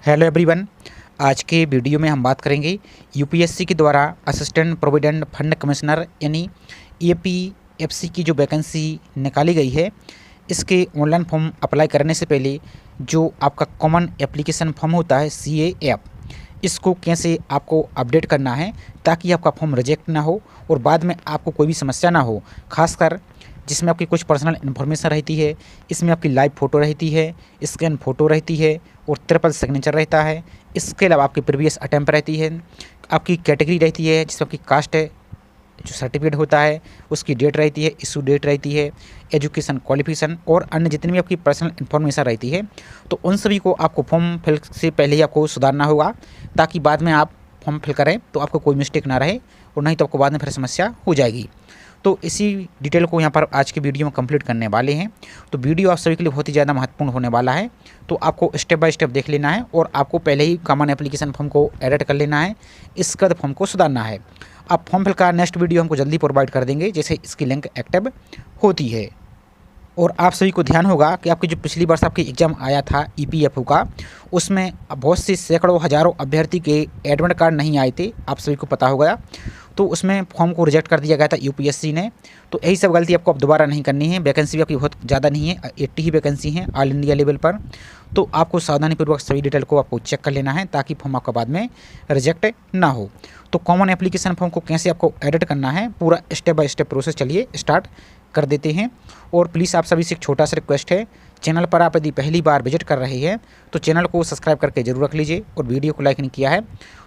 Hello everyone. आज के video में हम बात करेंगे यूपीएससी के द्वारा असिस्टेंट प्रोविडेंट फंड कमिश्नर यानी एपीएफसी की जो वैकेंसी निकाली गई है, इसके ऑनलाइन फॉर्म अप्लाई करने से पहले जो आपका कॉमन एप्लीकेशन फॉर्म होता है CAF, इसको कैसे आपको अपडेट करना है ताकि आपका फॉर्म रिजेक्ट ना हो और बाद में आपको कोई भी समस्या ना हो। खासकर जिसमें आपकी कुछ पर्सनल इन्फॉर्मेशन रहती है, इसमें आपकी लाइव फ़ोटो रहती है, स्कैन फ़ोटो रहती है और ट्रिपल सिग्नेचर रहता है। इसके अलावा आपकी प्रीवियस अटैम्प्ट रहती है, आपकी कैटेगरी रहती है जिसमें आपकी कास्ट है, जो सर्टिफिकेट होता है उसकी डेट रहती है, इशू डेट रहती है, एजुकेशन क्वालिफिकेशन और अन्य जितनी भी आपकी पर्सनल इन्फॉर्मेशन रहती है। तो उन सभी को आपको फॉर्म फिल से पहले ही आपको सुधारना होगा ताकि बाद में आप फॉर्म फिल करें तो आपको कोई मिस्टेक ना रहे और नहीं तो आपको बाद में फिर समस्या हो जाएगी। तो इसी डिटेल को यहाँ पर आज के वीडियो में कंप्लीट करने वाले हैं। तो वीडियो आप सभी के लिए बहुत ही ज़्यादा महत्वपूर्ण होने वाला है, तो आपको स्टेप बाय स्टेप देख लेना है और आपको पहले ही कॉमन एप्लीकेशन फॉर्म को एडिट कर लेना है, इसके बाद फॉर्म को सुधारना है। अब फॉर्म फिल का नेक्स्ट वीडियो हमको जल्दी प्रोवाइड कर देंगे जैसे इसकी लिंक एक्टिव होती है। और आप सभी को ध्यान होगा कि आपकी जो पिछली वर्ष आपकी एग्ज़ाम आया था EPFO का, उसमें बहुत सी सैकड़ों हज़ारों अभ्यर्थी के एडमिट कार्ड नहीं आए थे, आप सभी को पता होगा। तो उसमें फॉर्म को रिजेक्ट कर दिया गया था यूपीएससी ने। तो यही सब गलती आपको अब दोबारा नहीं करनी है। वैकेंसी भी आपकी बहुत ज़्यादा नहीं है, 80 ही वैकेंसी हैं ऑल इंडिया लेवल पर। तो आपको सावधानीपूर्वक सभी डिटेल को आपको चेक कर लेना है ताकि फॉर्म आपका बाद में रिजेक्ट ना हो। तो कॉमन एप्लीकेशन फॉर्म को कैसे आपको एडिट करना है, पूरा स्टेप बाय स्टेप प्रोसेस चलिए स्टार्ट कर देते हैं। और प्लीज़ आप सभी से एक छोटा सा रिक्वेस्ट है, चैनल पर आप यदि पहली बार विजिट कर रहे हैं तो चैनल को सब्सक्राइब करके जरूर रख लीजिए और वीडियो को लाइक नहीं किया है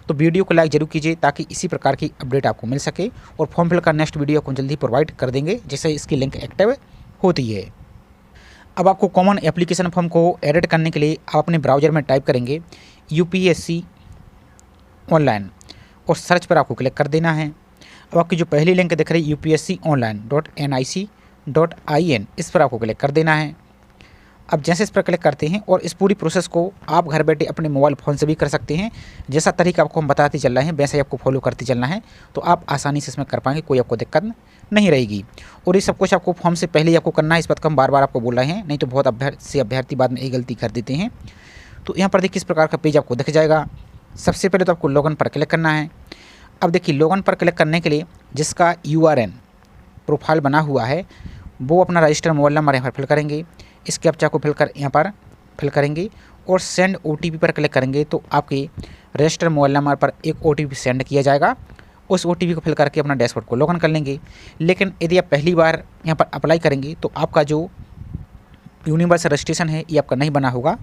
तो वीडियो को लाइक जरूर कीजिए ताकि इसी प्रकार की अपडेट आपको मिल सके। और फॉर्म फिल का नेक्स्ट वीडियो को जल्दी प्रोवाइड कर देंगे जैसे इसकी लिंक एक्टिव होती है। अब आपको कॉमन एप्लीकेशन फॉर्म को एडिट करने के लिए आप अपने ब्राउज़र में टाइप करेंगे UPSC ऑनलाइन और सर्च पर आपको क्लिक कर देना है। अब आपकी जो पहली लिंक दिख रही है upsconline.nic.in, इस पर आपको क्लिक कर देना है। अब जैसे इस पर क्लिक करते हैं और इस पूरी प्रोसेस को आप घर बैठे अपने मोबाइल फ़ोन से भी कर सकते हैं। जैसा तरीका आपको हम बताते चल रहे हैं वैसे ही आपको फॉलो करते चलना है तो आप आसानी से इसमें कर पाएंगे, कोई आपको दिक्कत नहीं रहेगी। और ये सब कुछ आपको फॉर्म से पहले ही आपको करना है, इस बात को हम बार बार आपको बोल रहे हैं, नहीं तो बहुत अभ्यर्थी बाद में ये गलती कर देते हैं। तो यहाँ पर देखिए इस प्रकार का पेज आपको दिख जाएगा। सबसे पहले तो आपको लॉगिन पर क्लिक करना है। अब देखिए लॉगिन पर क्लिक करने के लिए जिसका URN प्रोफाइल बना हुआ है वो अपना रजिस्टर मोबाइल नंबर यहाँ पर फिल करेंगे, इस कैप्चा को यहाँ पर फिल करेंगे और सेंड OTP पर क्लिक करेंगे तो आपके रजिस्टर मोबाइल नंबर पर एक OTP सेंड किया जाएगा। उस OTP को फिल करके अपना डैशबोर्ड को लॉगिन कर लेंगे। लेकिन यदि आप पहली बार यहाँ पर अप्लाई करेंगे तो आपका जो यूनिवर्सल रजिस्ट्रेशन है ये आपका नहीं बना होगा,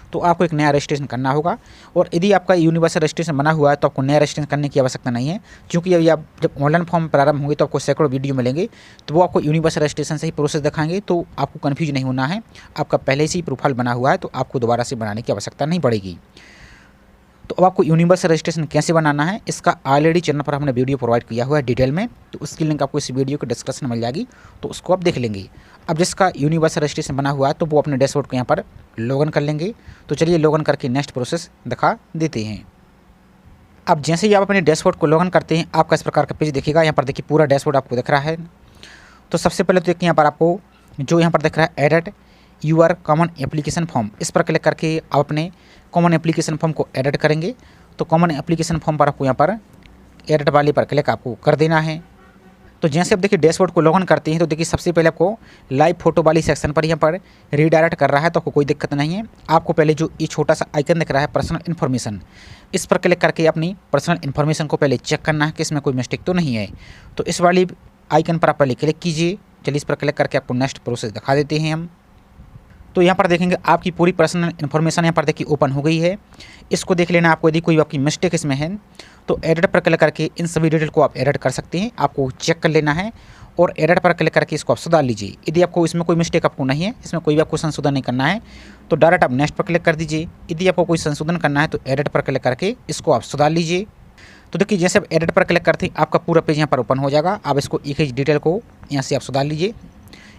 तो आपको एक नया रजिस्ट्रेशन करना होगा। और यदि आपका यूनिवर्सल रजिस्ट्रेशन बना हुआ है तो आपको नया रजिस्ट्रेशन करने की आवश्यकता नहीं है, क्योंकि अभी आप जब ऑनलाइन फॉर्म प्रारंभ होंगे तो आपको सैकड़ों वीडियो मिलेंगे तो वो आपको यूनिवर्सल रजिस्ट्रेशन से ही प्रोसेस दिखाएंगे, तो आपको कन्फ्यूज नहीं होना है। आपका पहले से ही प्रोफाइल बना हुआ है तो आपको दोबारा से बनाने की आवश्यकता नहीं पड़ेगी। तो अब आपको यूनिवर्सल रजिस्ट्रेशन कैसे बनाना है इसका ऑलरेडी चैनल पर हमने वीडियो प्रोवाइड किया हुआ है डिटेल में, तो उसकी लिंक आपको इस वीडियो के डिस्क्रिप्शन में मिल जाएगी, तो उसको आप देख लेंगे। अब जिसका यूनिवर्सल रजिस्ट्रेशन बना हुआ है तो वो अपने डैशबोर्ड को यहाँ पर लॉगिन कर लेंगे। तो चलिए लॉगिन करके नेक्स्ट प्रोसेस दिखा देते हैं। अब जैसे ही आप अपने डैशबोर्ड को लॉगिन करते हैं आपका इस प्रकार का पेज दिखेगा। यहाँ पर देखिए पूरा डैशबोर्ड आपको दिख रहा है। तो सबसे पहले तो देखिए यहाँ पर आपको जो यहाँ पर दिख रहा है edit your common application form, इस पर क्लिक करके आप अपने कॉमन एप्लीकेशन फॉर्म को एडिट करेंगे। तो कॉमन एप्लीकेशन फॉर्म पर आपको यहाँ पर एडिट वाले पर क्लिक आपको कर देना है। तो जैसे आप देखिए डैशबोर्ड को लॉगिन करते हैं तो देखिए सबसे पहले आपको लाइव फोटो वाली सेक्शन पर यहाँ पर रीडायरेक्ट कर रहा है, तो आपको कोई दिक्कत नहीं है। आपको पहले जो ये छोटा सा आइकन दिख रहा है पर्सनल इन्फॉर्मेशन, इस पर क्लिक करके अपनी पर्सनल इन्फॉर्मेशन को पहले चेक करना है कि इसमें कोई मिस्टेक तो नहीं है। तो इस वाली आइकन पर आप पहले क्लिक कीजिए। चलिए इस पर क्लिक करके आपको नेक्स्ट प्रोसेस दिखा देते हैं हम। तो यहाँ पर देखेंगे आपकी पूरी पर्सनल इन्फॉर्मेशन यहाँ पर देखिए ओपन हो गई है। इसको देख लेना आपको, यदि कोई आपकी मिस्टेक इसमें है तो एडिट पर क्लिक करके इन सभी डिटेल को आप एडिट कर सकते हैं। आपको चेक कर लेना है और एडिट पर क्लिक करके इसको आप सुधार लीजिए। यदि आपको इसमें कोई मिस्टेक आपको नहीं है, इसमें कोई भी आपको संशोधन नहीं करना है तो डायरेक्ट आप नेक्स्ट पर क्लिक कर दीजिए। यदि आपको कोई संशोधन करना है तो एडिट पर क्लिक करके इसको आप सुधार लीजिए। तो देखिए जैसे आप एडिट पर क्लिक करते हैं आपका पूरा पेज यहाँ पर ओपन हो जाएगा। आप इसको एक ही डिटेल को यहाँ से आप सुधार लीजिए,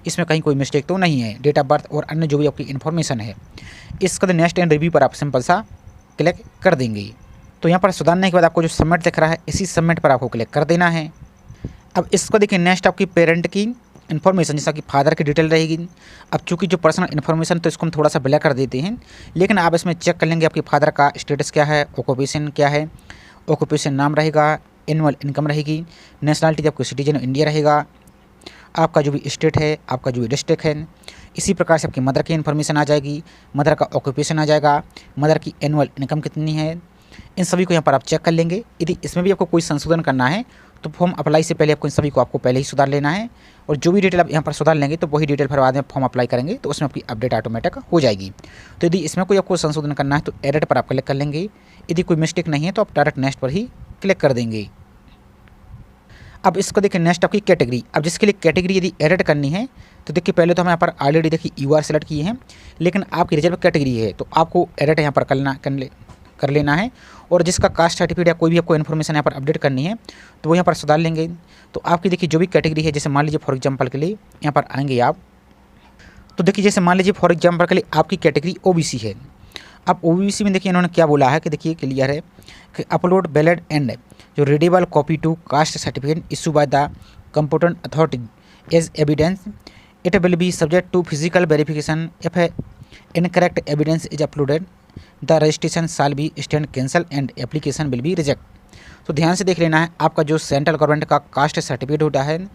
इसमें कहीं कोई मिस्टेक तो नहीं है। डेट ऑफ बर्थ और अन्य जो भी आपकी इन्फॉर्मेशन है, इसका नेक्स्ट एंड रिव्यू पर आप सिंपल सा क्लिक कर देंगे। तो यहाँ पर सुधारने के बाद आपको जो सबमिट दिख रहा है इसी सबमिट पर आपको क्लिक कर देना है। अब इसको देखिए नेक्स्ट आपकी पेरेंट की इन्फॉर्मेशन जैसा कि फादर की डिटेल रहेगी। अब चूँकि जो पर्सनल इन्फॉर्मेशन तो इसको हम थोड़ा सा ब्लैक कर देते हैं, लेकिन आप इसमें चेक कर लेंगे आपके फादर का स्टेटस क्या है, ऑक्यूपेशन क्या है, ऑक्यूपेशन नाम रहेगा, एनुअल इनकम रहेगी, नेशनलिटी आपको सिटीजन ऑफ इंडिया रहेगा, आपका जो भी स्टेट है, आपका जो भी डिस्ट्रिक्ट है। इसी प्रकार से आपकी मदर की इन्फॉर्मेशन आ जाएगी, मदर का ऑक्यूपेशन आ जाएगा, मदर की एनुअल इनकम कितनी है, इन सभी को यहाँ पर आप चेक कर लेंगे। यदि इसमें भी आपको कोई संशोधन करना है तो फॉर्म अप्लाई से पहले आपको इन सभी को आपको पहले ही सुधार लेना है, और जो भी डिटेल आप यहाँ पर सुधार लेंगे तो वही डिटेल फिर बाद में फॉर्म अप्लाई करेंगे तो उसमें आपकी अपडेट ऑटोमेटिक हो जाएगी। तो यदि इसमें कोई आपको संशोधन करना है तो एडिट पर आप क्लिक कर लेंगे, यदि कोई मिस्टेक नहीं है तो आप डायरेक्ट नेक्स्ट पर ही क्लिक कर देंगे। अब इसको देखिए नेक्स्ट आपकी कैटेगरी। अब जिसके लिए कैटेगरी यदि एडिट करनी है तो देखिए पहले तो हम यहाँ पर ऑलरेडी देखिए यूआर सेलेक्ट किए हैं, लेकिन आपकी रिजर्व कैटेगरी है तो आपको एडिट यहाँ पर कर लेना है, और जिसका कास्ट सर्टिफिकेट या कोई भी आपको इन्फॉर्मेशन यहाँ पर अपडेट करनी है तो वो यहाँ पर सुधार लेंगे। तो आपकी देखिए जो भी कैटेगरी है, जैसे मान लीजिए फॉर एग्जांपल के लिए यहाँ पर आएंगे आप, तो देखिए जैसे मान लीजिए फॉर एग्जांपल के लिए आपकी कैटेगरी ओबीसी है। अब ओबीसी में देखिए इन्होंने क्या बोला है कि देखिए क्लियर है कि अपलोड वैलिड एंड जो readable copy to caste certificate issue by the competent authority as evidence, it will be subject to physical verification, if incorrect evidence is uploaded the registration shall be stand cancel and application will be reject. तो ध्यान से देख लेना है, आपका जो central government का caste certificate होता है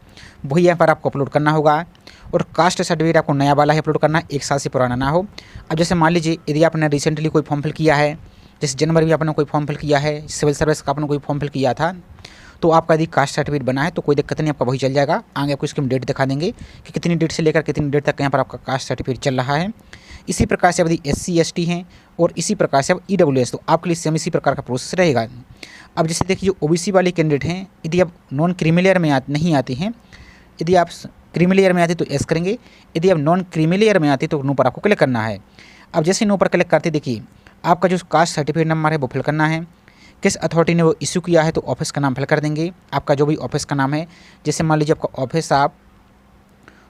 वही यहाँ पर आपको अपलोड करना होगा, और कास्ट सर्टिफिकेट आपको नया वाला ही अपलोड करना है, 1 साल से पुराना ना हो। अब जैसे मान लीजिए यदि आपने रिसेंटली कोई फॉर्म फिल किया है, जैसे जनवरी में आपने कोई फॉर्म फिल किया है, सिविल सर्विस का आपने कोई फॉर्म फिल किया था, तो आपका यदि कास्ट सर्टिफिकेट बना है तो कोई दिक्कत नहीं, आपका वही चल जाएगा। आगे आपको इसकी हम डेट दिखा देंगे कि कितनी डेट से लेकर कितनी डेट तक यहाँ पर आपका कास्ट सर्टिफिकेट चल रहा है। इसी प्रकार से यदि SC ST हैं और इसी प्रकार से अब EWS, तो आपके लिए सेम इसी प्रकार का प्रोसेस रहेगा। अब जैसे देखिए जो OBC वाले कैंडिडेट हैं, यदि आप नॉन क्रीमी में नहीं आते हैं, यदि आप क्रीमी लेयर में आते तो एस करेंगे, यदि आप नॉन क्रीमी लेयर में आते तो नो पर आपको क्लिक करना है। अब जैसे नो पर क्लिक करते देखिए आपका जो कास्ट सर्टिफिकेट नंबर है वो फिल करना है, किस अथॉरिटी ने वो इशू किया है तो ऑफिस का नाम फिल कर देंगे, आपका जो भी ऑफिस का नाम है। जैसे मान लीजिए आपका ऑफिस, आप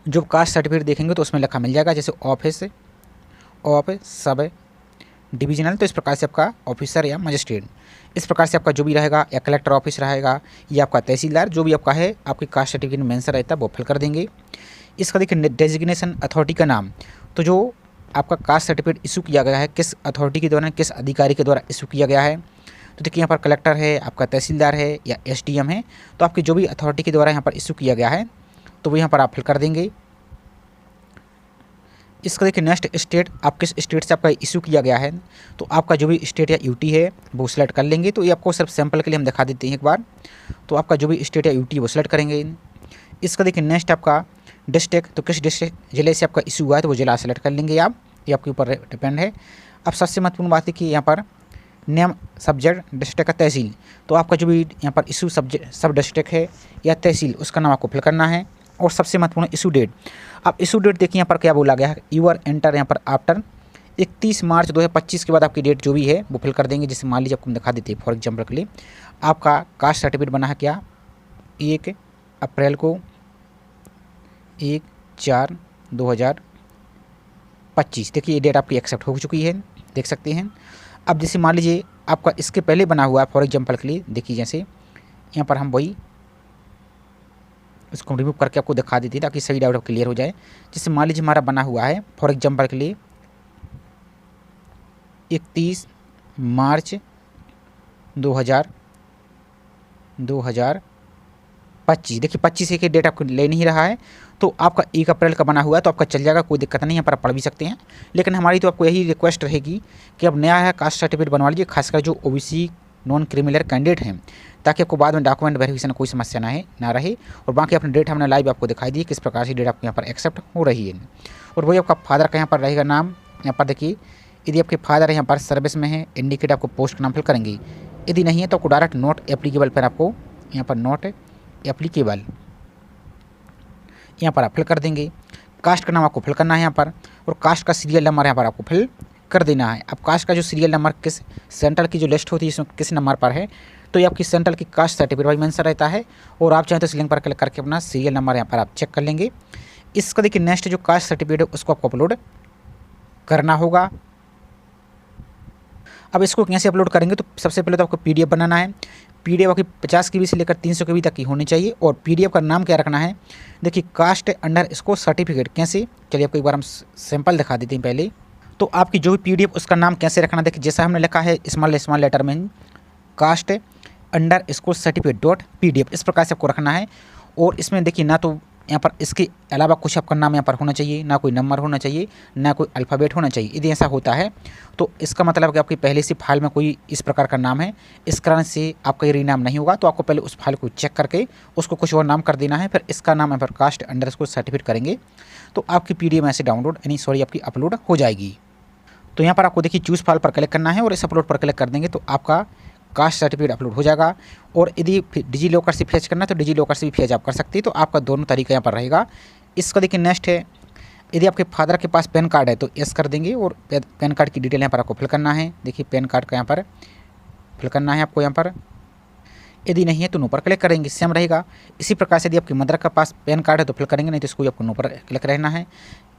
जो कास्ट सर्टिफिकेट देखेंगे तो उसमें लिखा मिल जाएगा, जैसे ऑफिस ऑफ सब डिविजनल, तो इस प्रकार से आपका ऑफिसर या मजिस्ट्रेट, इस प्रकार से आपका जो भी रहेगा, या कलेक्टर ऑफिस रहेगा या आपका तहसीलदार, जो भी आपका है आपके कास्ट सर्टिफिकेट में मेंशन रहता है वो फिल कर देंगे। इसका देखिए डेजिग्नेशन अथॉरिटी का नाम, तो जो आपका कास्ट सर्टिफिकेट इशू किया गया है किस अथॉरिटी के द्वारा, किस अधिकारी के द्वारा इशू किया गया है, तो देखिए यहाँ पर कलेक्टर है, आपका तहसीलदार है या SDM है, तो आपकी जो भी अथॉरिटी के द्वारा यहाँ पर इशू किया गया है तो वो यहाँ पर आप फिल कर देंगे। इसका देखिए नेक्स्ट स्टेट, आप किस स्टेट से आपका इशू किया गया है, तो आपका जो भी स्टेट या यूटी है वो सिलेक्ट कर लेंगे। तो ये आपको सिर्फ सैंपल के लिए हम दिखा देते हैं एक बार, तो आपका जो भी स्टेट या यूटी वो सिलेक्ट करेंगे। इसका देखिए नेक्स्ट आपका डिस्ट्रिक्ट, तो किस डिस्ट्रिक्ट जिले से आपका इशू हुआ है तो वो जिला सेलेक्ट कर लेंगे आप, ये आपके ऊपर डिपेंड है। अब सबसे महत्वपूर्ण बात है कि यहाँ पर नेम सब्जेक्ट डिस्ट्रिक्ट का तहसील, तो आपका जो भी यहाँ पर इशू सब डिस्ट्रिक्ट है या तहसील उसका नाम आपको फिल करना है। और सबसे महत्वपूर्ण इशू डेट, अब इशू डेट देखिए यहाँ पर क्या बोला गया है, यू आर एंटर यहाँ पर आफ्टर 31 मार्च 2025 के बाद आपकी डेट जो भी है वो फिल कर देंगे। जैसे मान लीजिए आपको हम दिखा देते हैं फॉर एग्जाम्पल के लिए, आपका कास्ट सर्टिफिकेट बना है क्या 1 अप्रैल को 1/4/2025, देखिए ये डेट आपकी एक्सेप्ट हो चुकी है, देख सकते हैं। अब जैसे मान लीजिए आपका इसके पहले बना हुआ है फॉर एग्जांपल के लिए, देखिए जैसे यहाँ पर हम वही इसको रिमूव करके आपको दिखा देते हैं ताकि सही डाउट क्लियर हो जाए। जैसे मान लीजिए हमारा बना हुआ है फॉर एग्जांपल के लिए 31 मार्च 2025, देखिए 25 एक डेट आपको ले नहीं रहा है, तो आपका 1 अप्रैल का बना हुआ है तो आपका चल जाएगा, कोई दिक्कत नहीं है, पर आप पढ़ भी सकते हैं। लेकिन हमारी तो आपको यही रिक्वेस्ट रहेगी कि अब नया है कास्ट सर्टिफिकेट बनवा लीजिए, खासकर जो OBC नॉन क्रिमिनल कैंडिडेट हैं, ताकि आपको बाद में डॉक्यूमेंट वेरिफिकेशन कोई समस्या ना रहे। और बाकी अपने डेट हमने लाइव आपको दिखाई दी किस प्रकार से डेट आपको यहाँ पर एक्सेप्ट हो रही है। और वही आपका फादर का यहाँ पर रहेगा नाम, यहाँ पर देखिए यदि आपके फादर यहाँ पर सर्विस में है इंडिकेट आपको पोस्ट का नाम फिल करेंगे, यदि नहीं है तो आपको डायरेक्ट नॉट एप्लीकेबल पर आपको यहाँ पर नॉट एप्लीकेबल यहाँ पर आप फिल कर देंगे। कास्ट का नाम आपको फिल करना है यहाँ पर, और कास्ट का सीरियल नंबर यहाँ पर आपको फिल कर देना है। अब कास्ट का जो सीरियल नंबर किस सेंट्रल की जो लिस्ट होती है इसमें किस नंबर पर है, तो ये आपकी सेंट्रल की कास्ट सर्टिफिकेट वाइज मेंशन रहता है, और आप चाहें तो इस लिंक पर क्लिक करके अपना सीरियल नंबर यहाँ पर आप चेक कर लेंगे। इसका देखिए नेक्स्ट जो कास्ट सर्टिफिकेट है उसको आपको अपलोड करना होगा। अब इसको कैसे अपलोड करेंगे, तो सबसे पहले तो आपको पीडीएफ बनाना है। पीडीएफ आपकी 50 KB से लेकर 300 KB तक की होनी चाहिए। और पीडीएफ का नाम क्या रखना है, देखिए कास्ट__ सर्टिफिकेट। कैसे, चलिए आपको एक बार हम सैंपल दिखा देते हैं पहले। तो आपकी जो भी पीडीएफ उसका नाम कैसे रखना, देखिए जैसा हमने लिखा है स्मॉल लेटर में कास्ट__ सर्टिफिकेट.pdf, इस प्रकार से आपको रखना है। और इसमें देखिए ना तो यहाँ पर इसके अलावा कुछ आपका नाम यहाँ पर होना चाहिए, ना कोई नंबर होना चाहिए, ना कोई अल्फ़ाबेट होना चाहिए। यदि ऐसा होता है तो इसका मतलब है कि आपकी पहले से फाइल में कोई इस प्रकार का नाम है, इस कारण से आपका ये रीनाम नहीं होगा। तो आपको पहले उस फाइल को चेक करके उसको कुछ और नाम कर देना है, फिर इसका नाम यहाँ पर कास्ट_ सर्टिफिकेट करेंगे तो आपकी पीडीएफ ऐसे डाउनलोड आपकी अपलोड हो जाएगी। तो यहाँ पर आपको देखिए चूज़ फाइल पर क्लिक करना है और इस अपलोड पर क्लिक कर देंगे तो आपका कास्ट सर्टिफिकेट अपलोड हो जाएगा। और यदि डिजी लॉकर से फेच करना है तो डिजी लॉकर से भी फेच आप कर सकते हैं। तो आपका दोनों तरीका यहाँ पर रहेगा। इसका देखिए नेक्स्ट है, यदि आपके फादर के पास पैन कार्ड है तो यस कर देंगे और पैन कार्ड की डिटेल यहाँ पर आपको फिल करना है। देखिए पैन कार्ड का यहाँ पर फिल करना है आपको यहाँ पर, यदि नहीं है तो नो पर क्लिक करेंगे, सेम रहेगा। इसी प्रकार से यदि आपकी मदर के पास पैन कार्ड है तो फिल करेंगे, नहीं तो इसको आपको नो पर क्लिक रहना है।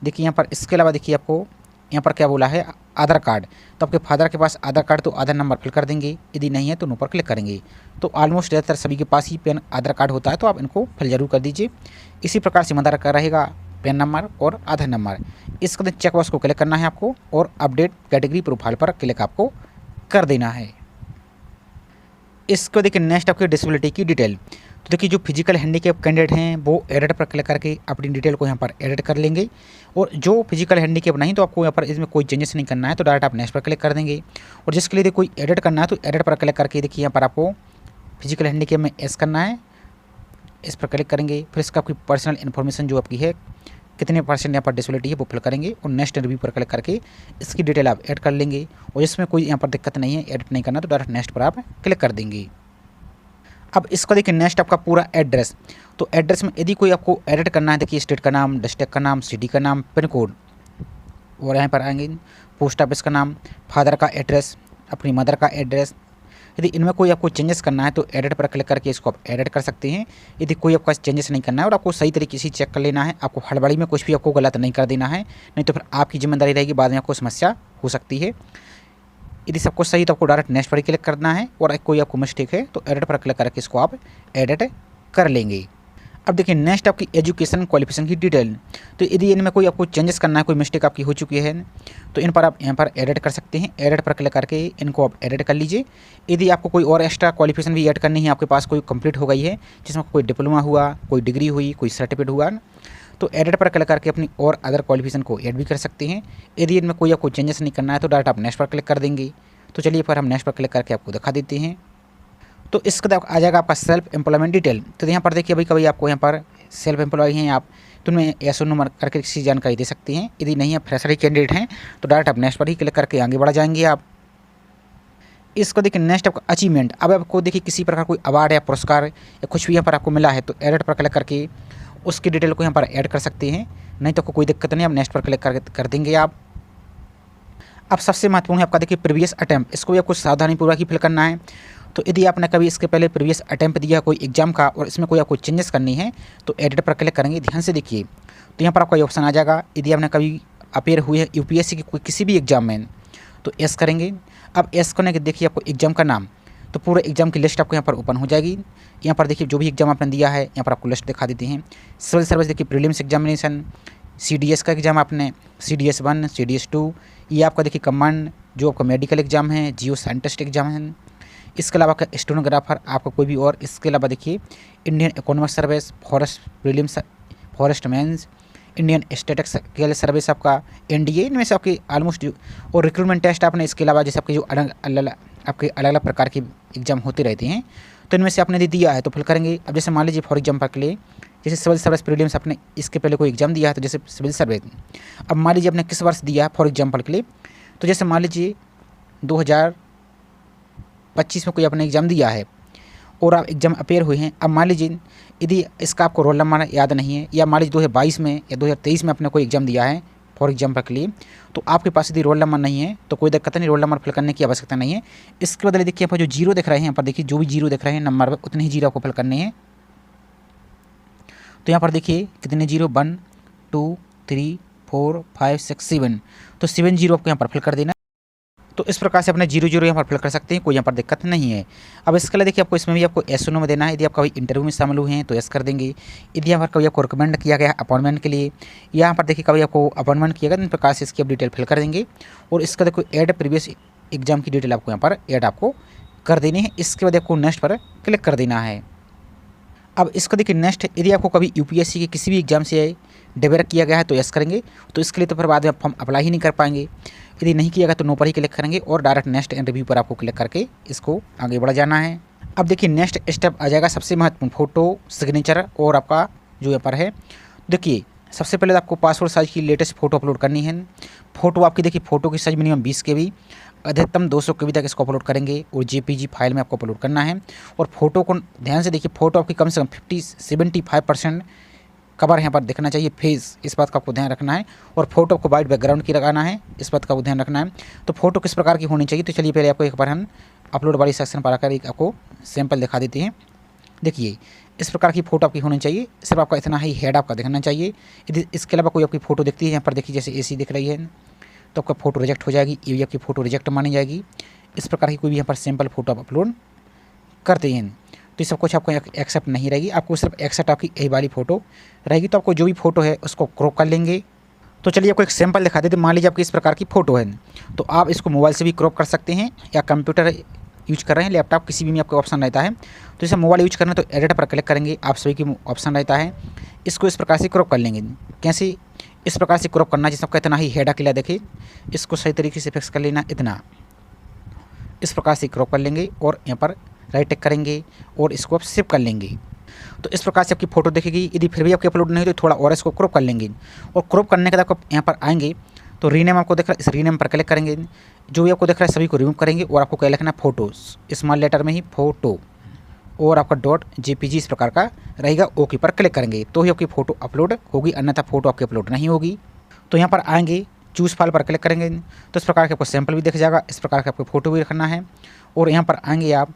देखिए यहाँ पर इसके अलावा देखिए आपको यहाँ पर क्या बोला है, आधार कार्ड। तो आपके फादर के पास आधार कार्ड तो आधार नंबर फिल कर देंगे, यदि नहीं है तो नो पर क्लिक करेंगे। तो ऑलमोस्ट ज़्यादातर सभी के पास ही पैन आधार कार्ड होता है, तो आप इनको फिल जरूर कर दीजिए। इसी प्रकार से मदर का रहेगा पैन नंबर और आधार नंबर। इसके बाद चेक बॉक्स को क्लिक करना है आपको और अपडेट कैटेगरी प्रोफाइल पर क्लिक आपको कर देना है। इसको देखिए नेक्स्ट आपकी डिसेबिलिटी की डिटेल। तो देखिए जो फिजिकल हैंडीकैप कैंडिडेट हैं वो एडिट पर क्लिक करके अपनी डिटेल को यहाँ पर एडिट कर लेंगे। और जो फिजिकल हैंडीकैप नहीं तो आपको यहाँ पर इसमें कोई चेंजेस नहीं करना है, तो डायरेक्ट आप नेक्स्ट पर क्लिक कर देंगे। और जिसके लिए कोई एडिट करना है तो एडिट पर क्लिक करके देखिए यहाँ पर आपको फिजिकल हैंडीकैप में एस करना है, इस पर क्लिक करेंगे। फिर इसका आपकी पर्सनल इन्फॉर्मेशन जो आपकी है, कितने % यहाँ पर डिसेबिलिटी है वो फिल करेंगे और नेक्स्ट रिव्यू पर क्लिक करके इसकी डिटेल आप ऐड कर लेंगे। और इसमें कोई यहाँ पर दिक्कत नहीं है, एडिट नहीं करना, तो डायरेक्ट नेक्स्ट पर आप क्लिक कर देंगे। अब इसको देखिए नेक्स्ट आपका पूरा एड्रेस। तो एड्रेस में यदि कोई आपको एडिट करना है, देखिए स्टेट का नाम, डिस्ट्रिक्ट का नाम, सिटी का नाम, पिन कोड, और यहाँ पर आएंगे पोस्ट ऑफिस का नाम, फादर का एड्रेस, अपनी मदर का एड्रेस। यदि इनमें कोई आपको चेंजेस करना है तो एडिट पर क्लिक करके इसको आप एडिट कर सकते हैं। यदि कोई आपका चेंजेस नहीं करना है और आपको सही तरीके से चेक कर लेना है, आपको हड़बड़ी में कुछ भी आपको गलत नहीं कर देना है, नहीं तो फिर आपकी जिम्मेदारी रहेगी, बाद में आपको समस्या हो सकती है। यदि सब कुछ सही तो आपको डायरेक्ट नेक्स्ट पर क्लिक करना है, और कोई आपको मिस्टेक है तो एडिट पर क्लिक करके इसको आप एडिट कर लेंगे। अब देखिए नेक्स्ट आपकी एजुकेशन क्वालिफिकेशन की डिटेल। तो यदि इनमें कोई आपको चेंजेस करना है, कोई मिस्टेक आपकी हो चुकी है तो इन पर आप यहाँ पर एडिट कर सकते हैं। एडिट पर क्लिक करके इनको आप एडिट कर लीजिए। यदि आपको कोई और एक्स्ट्रा क्वालिफिकेशन भी ऐड करनी है, आपके पास कोई कंप्लीट हो गई है जिसमें कोई डिप्लोमा हुआ, कोई डिग्री हुई, कोई सर्टिफिकेट हुआ, तो एडिट पर क्लिक करके अपनी और अदर क्वालिफिकेशन को ऐड भी कर सकते हैं। यदि इनमें कोई आपको चेंजेस नहीं करना है तो डायरेक्ट आप नेक्स्ट पर क्लिक कर देंगे। तो चलिए फिर हम नेक्स्ट पर क्लिक करके आपको दिखा देते हैं। तो इसके बाद आ जाएगा आपका सेल्फ एम्प्लॉयमेंट डिटेल। तो यहाँ पर देखिए कभी आपको यहाँ पर सेल्फ एम्प्लॉय हैं आप, तो उनमें एस नंबर करके किसी जानकारी दे सकते हैं। यदि नहीं आप फ्रेशर कैंडिडेट हैं तो डायरेक्ट आप नेक्स्ट पर ही क्लिक करके आगे बढ़ जाएंगे आप। इसको देखिए नेक्स्ट आपका अचीवमेंट। अब आपको देखिए किसी प्रकार कोई अवार्ड या पुरस्कार या कुछ भी यहाँ पर आपको मिला है तो एडिट पर क्लिक करके उसकी डिटेल को यहाँ पर ऐड कर सकते हैं, नहीं तो कोई दिक्कत नहीं, आप नेक्स्ट पर क्लिक कर देंगे आप। अब सबसे महत्वपूर्ण है आपका देखिए प्रीवियस अटैम्प्ट। इसको भी आपको सावधानीपूर्वक ही फिल करना है। तो यदि आपने कभी इसके पहले प्रीवियस अटैम्प्ट दिया कोई एग्जाम का और इसमें कोई आपको चेंजेस करनी है तो एडिट पर क्लिक करेंगे। ध्यान से देखिए, तो यहाँ पर आपका ये ऑप्शन आ जाएगा। यदि आपने कभी अपेयर हुए हैं यूपीएससी की कोई किसी भी एग्जाम में तो एस करेंगे। अब एस करने के देखिए आपको एग्जाम का नाम, तो पूरे एग्जाम की लिस्ट आपको यहाँ पर ओपन हो जाएगी। यहाँ पर देखिए जो भी एग्जाम आपने दिया है यहाँ पर आपको लिस्ट दिखा देते हैं। सिविल सर्विस देखिए प्रीलिम्स एग्जामिनेशन, CDS का एग्ज़ाम आपने CDS 1, CDS 2, ये आपका देखिए कमांड जो आपका मेडिकल एग्जाम है, जियो साइंटिस्ट एग्जाम है। इसके अलावा आपका स्टेनोग्राफर, आपका कोई भी और, इसके अलावा देखिए Indian economic service, forest prelims, forest mains, Indian statistical service आपका NDA, इनमें से आपकी ऑलमोस्ट, और रिक्रूटमेंट टेस्ट आपने, इसके अलावा जैसे आपके जो अलग अलग प्रकार के एग्जाम होते रहते हैं तो इनमें से आपने यदि दिया है तो फिल करेंगे। अब जैसे मान लीजिए फॉर एग्जाम्पल के लिए जैसे सिविल सर्विस प्रीलिम्स आपने इसके पहले कोई एग्जाम दिया है तो जैसे सिविल सर्विस, अब मान लीजिए आपने किस वर्ष दिया है फॉर एग्जाम्पल के लिए, तो जैसे मान लीजिए 2025 में कोई आपने एग्ज़ाम दिया है और आप एग्ज़ाम अपेयर हुए हैं। अब मान लीजिए यदि इसका आपको रोल नंबर याद नहीं है, या मान लीजिए 2022 में या 2023 में आपने कोई एग्ज़ाम दिया है फॉर एग्जाम्पल के लिए, तो आपके पास यदि रोल नंबर नहीं है तो कोई दिक्कत नहीं, रोल नंबर फिल करने की आवश्यकता नहीं है। इसके बदले देखिए यहाँ पर जो जीरो दिख रहे हैं, यहाँ पर देखिए जो भी जीरो दिख रहे हैं नंबर पर उतने ही जीरो आपको फिल करने हैं। तो यहाँ पर देखिए कितने जीरो, 1 2 3 4 5 6 7, तो 7 जीरो आपको यहाँ पर फिल कर देना। तो इस प्रकार से अपने 0-0 यहाँ पर फिल कर सकते हैं, कोई यहाँ पर दिक्कत नहीं है। अब इसके लिए देखिए आपको इसमें भी आपको यस नो में देना है। यदि आप कभी इंटरव्यू में शामिल हुए हैं तो यस कर देंगे। यदि यहाँ पर कभी आपको रिकमेंड किया गया है अपॉइंटमेंट के लिए, यहाँ पर देखिए कभी आपको अपॉइंटमेंट किया गया तो इन प्रकार से इसकी आप डिटेल फिल कर देंगे। और इसका देखो ऐड प्रीवियस एग्जाम की डिटेल आपको यहाँ पर ऐड आपको कर देनी है। इसके बाद आपको नेक्स्ट पर क्लिक कर देना है। अब इसको देखिए नेक्स्ट, यदि आपको कभी यूपीएससी के किसी भी एग्जाम से डायरेक्ट किया गया है तो यस करेंगे, तो इसके लिए तो फिर बाद में आप फॉर्म अप्लाई ही नहीं कर पाएंगे। यदि नहीं किया गया तो नो पर ही क्लिक करेंगे और डायरेक्ट नेक्स्ट एंड रिव्यू पर आपको क्लिक करके इसको आगे बढ़ जाना है। अब देखिए नेक्स्ट स्टेप आ जाएगा सबसे महत्वपूर्ण, फोटो, सिग्नेचर और आपका जो यहाँ पर है। देखिए सबसे पहले आपको पासपोर्ट साइज की लेटेस्ट फ़ोटो अपलोड करनी है। फ़ोटो आपकी देखिए फ़ोटो की साइज मिनिमम 20 KB, अधिकतम 200 KB तक इसको अपलोड करेंगे और JPG फाइल में आपको अपलोड करना है। और फोटो को ध्यान से देखिए, फ़ोटो आपकी कम से कम 75% कवर यहाँ पर दिखना चाहिए, फेस, इस बात का आपको ध्यान रखना है। और फोटो को वाइट बैकग्राउंड की लगाना है, इस बात का ध्यान रखना है। तो फोटो किस प्रकार की होनी चाहिए, तो चलिए पहले आपको एक बार हम अपलोड वाली सेक्शन पर आकर एक आपको सैंपल दिखा देते हैं। देखिए इस प्रकार की फ़ोटो आपकी होनी चाहिए, सिर्फ आपका इतना ही हेड आपका दिखना चाहिए। यदि इसके अलावा कोई आपकी फ़ोटो दिखती है, यहाँ पर देखिए जैसे AC दिख रही है, तो आपका फ़ोटो रिजेक्ट हो जाएगी, ये भी आपकी फ़ोटो रिजेक्ट मानी जाएगी। इस प्रकार की कोई भी यहाँ पर सैंपल फ़ोटो आप अपलोड करते हैं तो ये सब कुछ आपको एक्सेप्ट नहीं रहेगी, आपको सिर्फ एक्सेप्ट आपकी यही वाली फ़ोटो रहेगी। तो आपको जो भी फ़ोटो है उसको क्रॉप कर लेंगे। तो चलिए आपको एक सैंपल दिखा देते। मान लीजिए आपकी इस प्रकार की फ़ोटो है, तो आप इसको मोबाइल से भी क्रॉप कर सकते हैं या कंप्यूटर यूज कर रहे हैं, लैपटॉप, किसी भी आपको ऑप्शन रहता है। तो जैसे मोबाइल यूज करना है तो एडिट पर क्लिक करेंगे, आप सभी की ऑप्शन रहता है। इसको इस प्रकार से क्रॉप कर लेंगे। कैसे, इस प्रकार से क्रॉप करना जिसका इतना ही हेड अकेला देखे, इसको सही तरीके से फिक्स कर लेना, इतना इस प्रकार से क्रॉप कर लेंगे और यहाँ पर राइट टिक करेंगे और इसको आप सेव कर लेंगे। तो इस प्रकार से आपकी फ़ोटो दिखेगी। यदि फिर भी आपकी अपलोड नहीं तो थोड़ा और इसको क्रॉप कर लेंगे। और क्रॉप करने के बाद आपको यहाँ पर आएंगे तो रीनेम आपको दिख रहा है, इस रीनेम पर क्लिक करेंगे। जो भी आपको दिख रहा है सभी को रिमूव करेंगे और आपको क्या लिखना है, फ़ोटोज़, स्मॉल लेटर में ही फ़ोटो, और आपका .jpg इस प्रकार का रहेगा। ओके पर क्लिक करेंगे तो ही आपकी फ़ोटो अपलोड होगी, अन्यथा फ़ोटो आपकी अपलोड नहीं होगी। तो यहाँ पर आएंगे, चूज़ फाइल पर क्लिक करेंगे तो इस प्रकार के आपको सैंपल भी दिख जाएगा, इस प्रकार का आपको फ़ोटो भी रखना है। और यहाँ पर आएंगे आप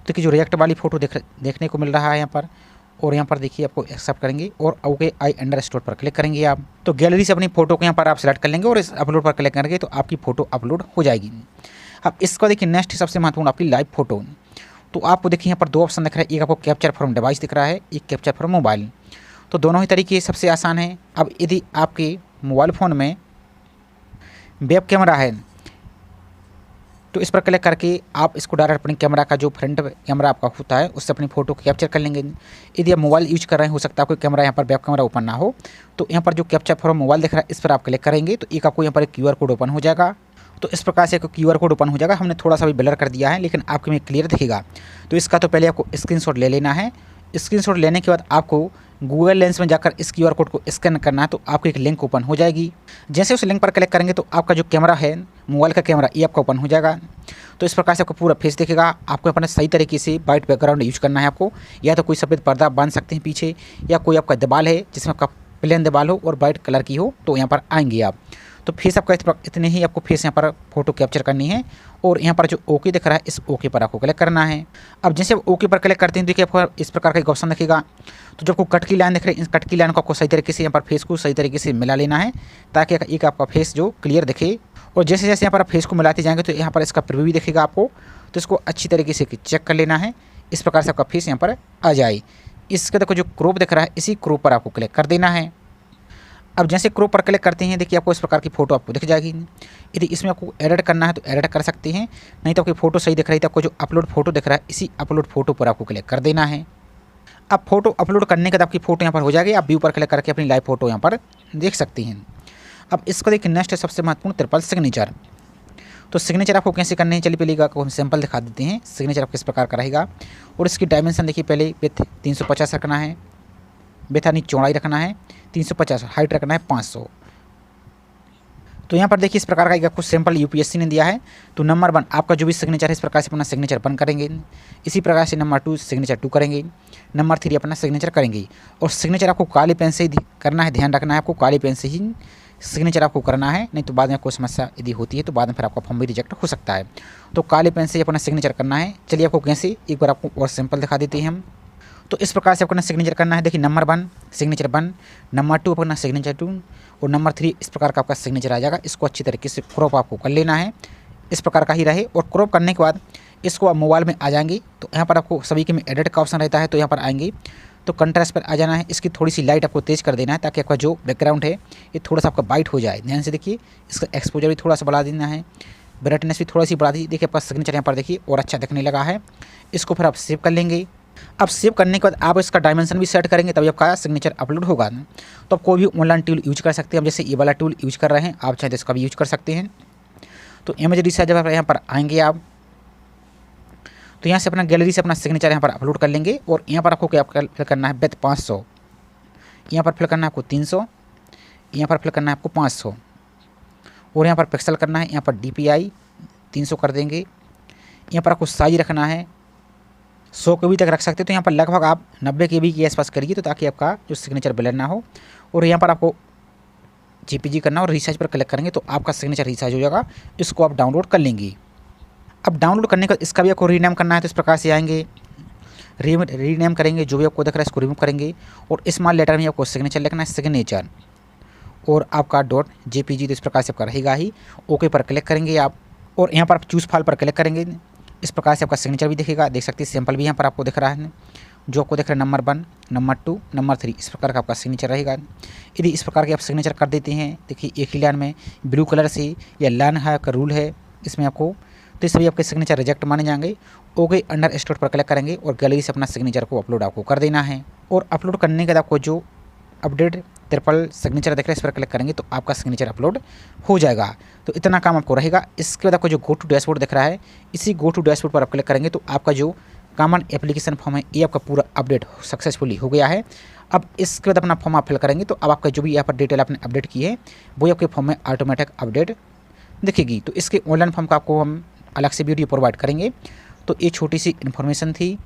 तो कि जो रिएक्ट वाली फ़ोटो देखने को मिल रहा है यहाँ पर, और यहाँ पर देखिए आपको एक्सेप्ट करेंगे और ओके आई अंडरस्टोर पर क्लिक करेंगे आप। तो गैलरी से अपनी फ़ोटो को यहाँ पर आप सेलेक्ट कर लेंगे और इस अपलोड पर क्लिक करेंगे तो आपकी फ़ोटो अपलोड हो जाएगी। अब इसको देखिए नेक्स्ट सबसे महत्वपूर्ण आपकी लाइव फ़ोटो। तो आपको देखिए यहाँ पर दो ऑप्शन दिख रहा है, एक आपको कैप्चर फ्रॉम डिवाइस दिख रहा है, एक कैप्चर फ्रॉम मोबाइल। तो दोनों ही तरीके सबसे आसान है। अब यदि आपके मोबाइल फ़ोन में वेब कैमरा है तो इस पर क्लिक करके आप इसको डायरेक्ट अपने कैमरा का जो फ्रंट कैमरा आपका होता है उससे अपनी फ़ोटो कैप्चर कर लेंगे। यदि आप मोबाइल यूज कर रहे हैं, हो सकता है कोई कैमरा यहाँ पर वेब कैमरा ओपन ना हो, तो यहाँ पर जो कैप्चर फ्रॉम मोबाइल दिख रहा है इस पर आप क्लिक करेंगे तो एक आपको यहाँ पर एक QR कोड ओपन हो जाएगा। तो इस प्रकार से एक QR कोड ओपन हो जाएगा। हमने थोड़ा सा भी ब्लर कर दिया है लेकिन आपके में क्लियर दिखेगा। तो इसका तो पहले आपको स्क्रीनशॉट ले लेना है। स्क्रीनशॉट लेने के बाद आपको गूगल लेंस में जाकर इस QR कोड को स्कैन करना है, तो आपको एक लिंक ओपन हो जाएगी। जैसे उस लिंक पर क्लिक करेंगे तो आपका जो कैमरा है, मोबाइल का कैमरा, ये आपका ओपन हो जाएगा। तो इस प्रकार से आपको पूरा फेस दिखेगा। आपको अपने सही तरीके से वाइट बैकग्राउंड यूज करना है आपको, या तो कोई सफ़ेद पर्दा बांध सकते हैं पीछे, या कोई आपका दीवार है जिसमें आपका प्लेन दीवार हो और वाइट कलर की हो, तो यहाँ पर आएंगे आप। तो फेस आपका इतने ही आपको फेस यहाँ पर फोटो कैप्चर करनी है। और यहाँ पर जो ओके दिख रहा है इस ओके पर आपको क्लिक करना है। अब जैसे आप ओके पर क्लिक करते हैं देखिए आपको इस प्रकार का एक ऑप्शन दिखेगा। तो जो आपको कट की लाइन दिख रही है, इस कट की लाइन को आपको सही तरीके से यहाँ पर फेस को सही तरीके से मिला लेना है ताकि एक आपका फेस जो क्लियर दिखे। और जैसे जैसे यहाँ पर आप फेस को मिलाते जाएंगे तो यहाँ पर इसका प्रीव्यू भी दिखेगा आपको, तो इसको अच्छी तरीके से चेक कर लेना है। इस प्रकार से आपका फेस यहाँ पर आ जाए। इसका देखो जो क्रॉप दिख रहा है इसी क्रॉप पर आपको क्लिक कर देना है। अब जैसे क्रॉप पर क्लिक करते हैं देखिए आपको इस प्रकार की फ़ोटो आपको दिख जाएगी। यदि इसमें आपको एडिट करना है तो एडिट कर सकते हैं, नहीं तो आपकी फ़ोटो सही दिख रही है तो आपको जो अपलोड फ़ोटो दिख रहा है इसी अपलोड फ़ोटो पर आपको क्लिक कर देना है। अब फोटो अपलोड करने के बाद आपकी फ़ोटो यहाँ पर हो जाएगी। आप व्यू पर क्लिक करके अपनी लाइव फ़ोटो यहाँ पर देख सकती हैं। अब इसको देखिए नेक्स्ट है सबसे महत्वपूर्ण ट्रिपल सिग्नेचर। तो सिग्नेचर आपको कैसे करने हैं, चलिए पहले आपको हम सैंपल दिखा देते हैं। सिग्नेचर आपको किस प्रकार का रहेगा और इसकी डायमेंशन देखिए, पहले विथ 350 रखना है, विथ यानी चौड़ाई रखना है 350, हाइट रखना है 500। तो यहाँ पर देखिए इस प्रकार का एक आपको सैंपल यूपीएससी ने दिया है। तो नंबर 1 आपका जो भी सिग्नेचर है इस प्रकार से अपना सिग्नेचर 1 करेंगे। इसी प्रकार से नंबर 2 सिग्नेचर 2 करेंगे, नंबर 3 अपना सिग्नेचर करेंगे। और सिग्नेचर आपको काली पेन से ही करना है, ध्यान रखना है आपको काली पेन से ही सिग्नेचर आपको करना है, नहीं तो बाद में कोई समस्या यदि होती है तो बाद में फिर आपका फॉर्म भी रिजेक्ट हो सकता है। तो काली पेन से अपना सिग्नेचर करना है। चलिए आपको कैसे एक बार आपको और सिंपल दिखा देते हैं हम। तो इस प्रकार से आपको सिग्नेचर करना है। देखिए नंबर 1 सिग्नेचर 1, नंबर 2 अपना सिग्नेचर 2 और नंबर 3 इस प्रकार का आपका सिग्नेचर आ जाएगा। इसको अच्छी तरीके से क्रॉप आपको कर लेना है। इस प्रकार का ही रहे। और क्रॉप करने के बाद इसको आप मोबाइल में आ जाएंगे तो यहाँ पर आपको सभी के में एडिट का ऑप्शन रहता है, तो यहाँ पर आएंगे तो कंट्रास्ट पर आ जाना है। इसकी थोड़ी सी लाइट आपको तेज़ कर देना है ताकि आपका जो बैकग्राउंड है ये थोड़ा सा आपका वाइट हो जाए। ध्यान से देखिए, इसका एक्सपोजर भी थोड़ा सा बढ़ा देना है, ब्राइटनेस भी थोड़ी सी बढ़ा दी। देखिए आपका सिग्नेचर यहाँ पर देखिए और अच्छा दिखने लगा है। इसको फिर आप सेव कर लेंगे। अब सेव करने के बाद आप इसका डायमेंशन भी सेट करेंगे, तभी आपका सिग्नेचर अपलोड होगा। तो आप कोई भी ऑनलाइन टूल यूज कर सकते हैं। अब जैसे ये वाला टूल यूज कर रहे हैं, आप चाहे तो इसका भी यूज कर सकते हैं। तो इमेज रिसाइज जब यहाँ पर आएंगे आप, तो यहाँ से अपना गैलरी से अपना सिग्नेचर यहाँ पर अपलोड कर लेंगे। और यहाँ पर आपको क्या फिल करना है, विथ 500, यहाँ पर फिल करना है आपको 300, यहाँ पर फिल करना है आपको 500, और यहाँ पर पिक्सल करना है, यहाँ पर DPI 300 कर देंगे। यहाँ पर आपको साइज रखना है 100 KB तक रख सकते हैं। तो यहाँ पर लगभग आप 90 KB के आसपास करिए, तो ताकि आपका जो सिग्नेचर ब्लर ना हो। और यहाँ पर आपको JPG करना और रिसाइज पर क्लिक करेंगे तो आपका सिग्नेचर रिसाइज हो जाएगा। इसको आप डाउनलोड कर लेंगे। अब डाउनलोड करने का इसका भी आपको रीनेम करना है, तो इस प्रकार से आएंगे, रीनेम करेंगे, जो भी आपको दिख रहा है इसको रिमूव करेंगे। और स्मॉल लेटर में आपको सिग्नेचर लिखना है, सिग्नेचर, और आपका .jpg, तो इस प्रकार से आपका रहेगा ही। ओके पर क्लिक करेंगे आप, और यहाँ पर आप चूज़ फाइल पर क्लिक करेंगे। इस प्रकार से आपका सिग्नेचर भी दिखेगा, देख सकते हैं। सैंपल भी यहाँ पर आपको दिख रहा है, जो आपको दिख रहा है नंबर 1, नंबर 2, नंबर 3, इस प्रकार का आपका सिग्नेचर रहेगा। यदि इस प्रकार के आप सिग्नेचर कर देते हैं, देखिए एक ही लाइन में ब्लू कलर से या लाइन है का रूल है इसमें आपको, तो सभी आपके सिग्नेचर रिजेक्ट माने जाएंगे। ओके अंडर स्टोर पर क्लिक करेंगे और गैलरी से अपना सिग्नेचर को अपलोड आपको कर देना है। और अपलोड करने के बाद आपको जो अपडेट ट्रिपल सिग्नेचर देख रहे हैं इस पर क्लिक करेंगे तो आपका सिग्नेचर अपलोड हो जाएगा। तो इतना काम आपको रहेगा। इसके बाद आपको जो गो टू डैशबोर्ड दिख रहा है, इसी गो टू डैशबोर्ड पर आप क्लिक करेंगे तो आपका जो कॉमन एप्लीकेशन फॉर्म है ये आपका पूरा अपडेट सक्सेसफुली हो गया है। अब इसके बाद अपना फॉर्म आप फिल करेंगे तो अब आपका जो भी यहाँ पर डिटेल आपने अपडेट की है वो आपके फॉर्म में ऑटोमेटिक अपडेट दिखेगी। तो इसके ऑनलाइन फॉर्म का आपको हम अलग से वीडियो प्रोवाइड करेंगे। तो ये छोटी सी इन्फॉर्मेशन थी।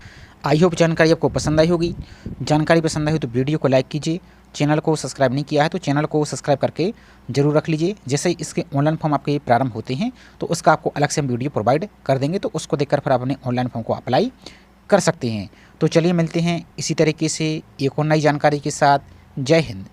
आई होप जानकारी आपको पसंद आई होगी। जानकारी पसंद आई हो तो वीडियो को लाइक कीजिए। चैनल को सब्सक्राइब नहीं किया है तो चैनल को सब्सक्राइब करके जरूर रख लीजिए। जैसे ही इसके ऑनलाइन फॉर्म आपके प्रारंभ होते हैं तो उसका आपको अलग से हम वीडियो प्रोवाइड कर देंगे, तो उसको देखकर फिर आप अपने ऑनलाइन फॉर्म को अप्लाई कर सकते हैं। तो चलिए मिलते हैं इसी तरीके से एक और नई जानकारी के साथ। जय हिंद।